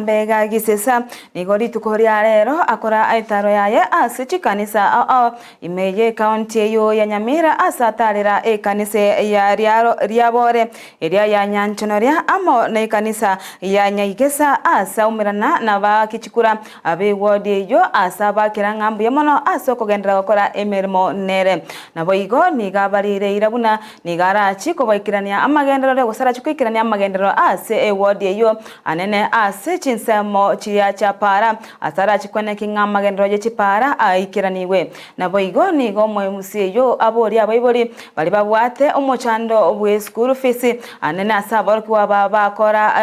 Nyambega gisesa nigori tukoria rero akora aitaro yaye asichi kanisa imeye county yo ya Nyamira asatarira kanisa ya riabore eria ya Nyanchonoria amo na kanisa ya Nyaigesa asa umirana na bakichikura abe wodi yo asaba kirangambu yamono asoko gendera gukora emirimo nere nabo igo nigabarire irabuna nigarachi kobaikirania amagendero gusara chikwikirania amagendero ase wodi yo anene ase chinsemo chia chapara atara chikwene kinga magendero ye chipara aikiraniwe nabo igo nigo mwemusi yo abori abaibori bali babwate omochando obwe school fees anene asaba kwa baba kora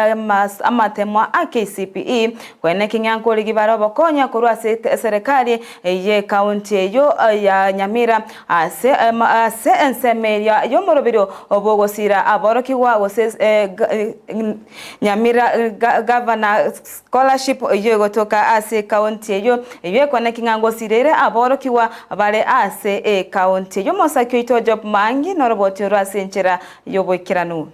amatemo KCPE kwene kinga nkori gibaro bokonya kurwa serikali ye county yo ya Nyamira ase ensemeria yo morobiro obogosira aboroki wa wose Nyamira governor scholarship yo gotoka ase county yo ye kwene kinga ngosirere aboroki wa bale ase county yo mosakyo ito job mangi noroboti rwasenchera yo bokiranu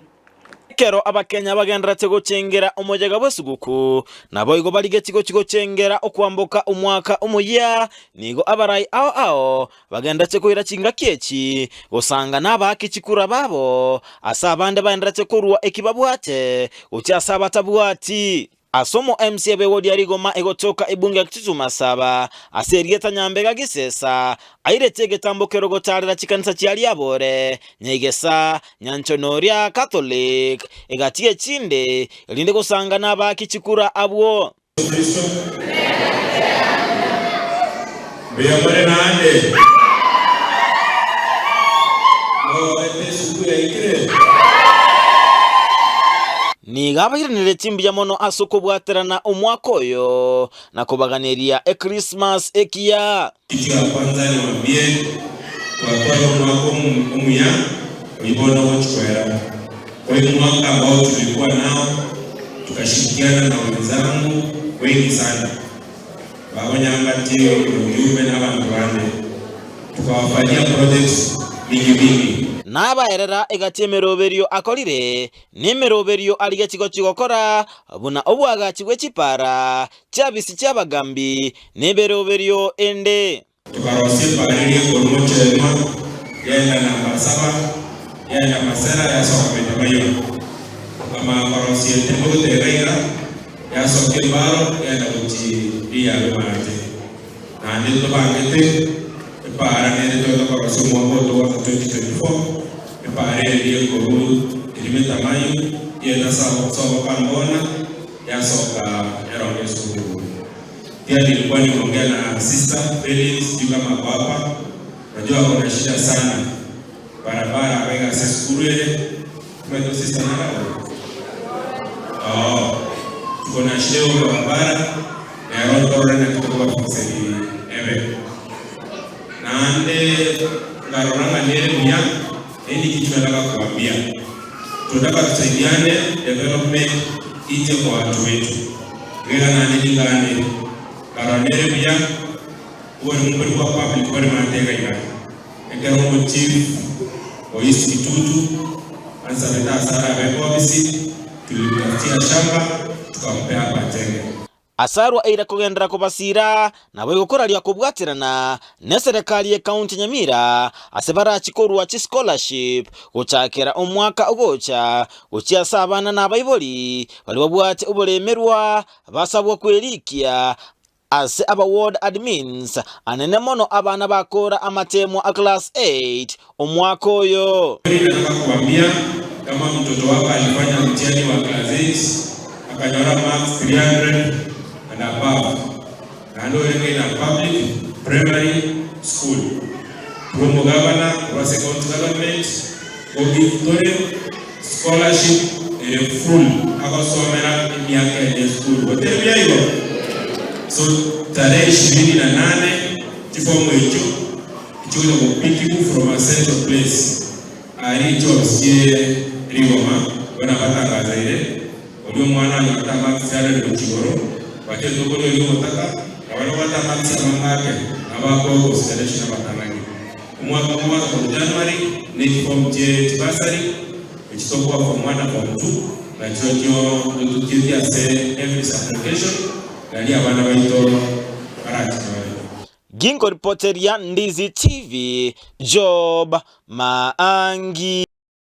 kero abakenya bagenderate gucengera umujega bwesuguku nabo igo baligetigo cengera okwamboka umwaka umuya nigo abarai ao bagenderate kuira cinga kiechi gusanga nabakicikura babo asabande bagenderate kurwa ekibabwate ucyasaba atabwati asomo MC bewodi arigoma egotoka ibunge kituma saba aserieta Nyambega gisesa airetege tambokero gotarira chikanisa cyali yabore Nyegesa Nyanchonoria Catholic egatie chinde elinde gusanga nabakicikura abwo beyamore nande no etesuku yaikire nigabahiranire timbya mono asoko bwaterana umwaka oyo nakobaganiria Christmas ekia ikiwa kwanza ni wambie kwa mwaka umuya uibona wachikwera kwa hiyo mwaka ambao tulikuwa nao tukashirikiana na wenzangu wengi sana babonyangatio ujumbe na abantu bande tukawafanyia projects mingi nabaerera egatemeroberio akolire nemeroberio aligetigo chigokora buna obwaga chigwe chipara cyabisi cyabagambi neberoberio ende tukarose parire konochema yenda namba 7 yenda masera ya soka betabayo kama karose tembo tereira ya soke baro yenda uchi dia bemate na ndito bangete para nere todo karose mwaboto wa 2024 para ele koru elimeta mayo yenda sawa pambona ya soka eronge sukuru pia nilikuwa nimeongea na sister Felix kama baba najua kuna shida sana barabara wega sukuru ile kama sister nao kuna shida barabara na roto na kutoka kusaidia nande garoranga nere mia ili kitu nataka kuambia tunataka tusaidiane development ije kwa watu wetu ngega na nilingane karanere mia uwe kwa public kwa matega ina ngero mo chief o institute ansa beta sara be office tulipatia shamba tukampea patenge asarwa eira kugendera kubasira nabo igukuralia kubwatirana ne serikali ya county Nyamira asebara chikorwa chi scholarship guchakera umwaka ugocha guchia sabana nabaiboli bali babwate ubulemerwa basabwa kwelikia as aba ward admins anene mono abana bakora amatemo a class 8 umwaka oyo nataka kuambia kama mtoto wako alifanya mtihani wa class 8 akanyora marks 300 and above and in a public primary school promo governor was a county government will give scholarship full akasomera miaka ya school wote hiyo so tarehe 28 tifomo hicho ichuja kupiki from a central place alicho sie rigoma wanapata kazi ile ndio mwana anataka kusara ndio chigoro wache dogo ndio mtaka na wale wata maksi mangake na wako constellation na batanagi mwaka wa January ni form je basari ichitokuwa kwa mwana form 2 na chonyo tukitia every application nali abana baito arati. Gingo reporter ya Ndizi TV, Job Maangi.